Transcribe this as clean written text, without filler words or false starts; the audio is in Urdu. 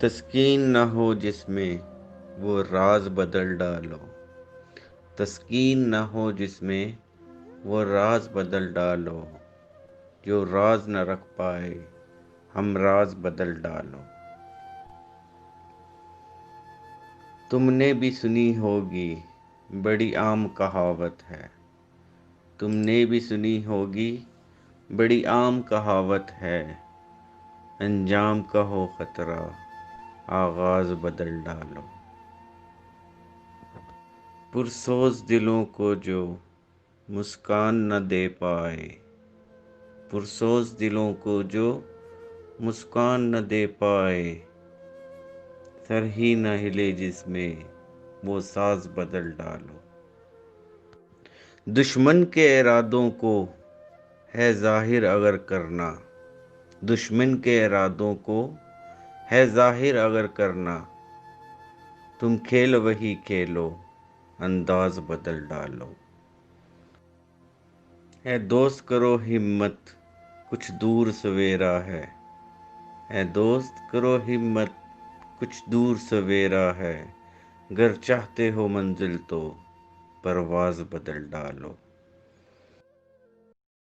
تسکین نہ ہو جس میں وہ راز بدل ڈالو، تسکین نہ ہو جس میں وہ راز بدل ڈالو، جو راز نہ رکھ پائے ہم راز بدل ڈالو۔ تم نے بھی سنی ہوگی بڑی عام کہاوت ہے، تم نے بھی سنی ہوگی بڑی عام کہاوت ہے، انجام کا ہو خطرہ آغاز بدل ڈالو۔ پرسوز دلوں کو جو مسکان نہ دے پائے، پرسوز دلوں کو جو مسکان نہ دے پائے، سر ہی نہ ہلے جس میں وہ ساز بدل ڈالو۔ دشمن کے ارادوں کو ہے ظاہر اگر کرنا، دشمن کے ارادوں کو ہے ظاہر اگر کرنا، تم کھیل وہی کھیلو انداز بدل ڈالو۔ اے دوست کرو ہمت کچھ دور سویرا ہے، اے دوست کرو ہمت کچھ دور سویرا ہے، گر چاہتے ہو منزل تو پرواز بدل ڈالو۔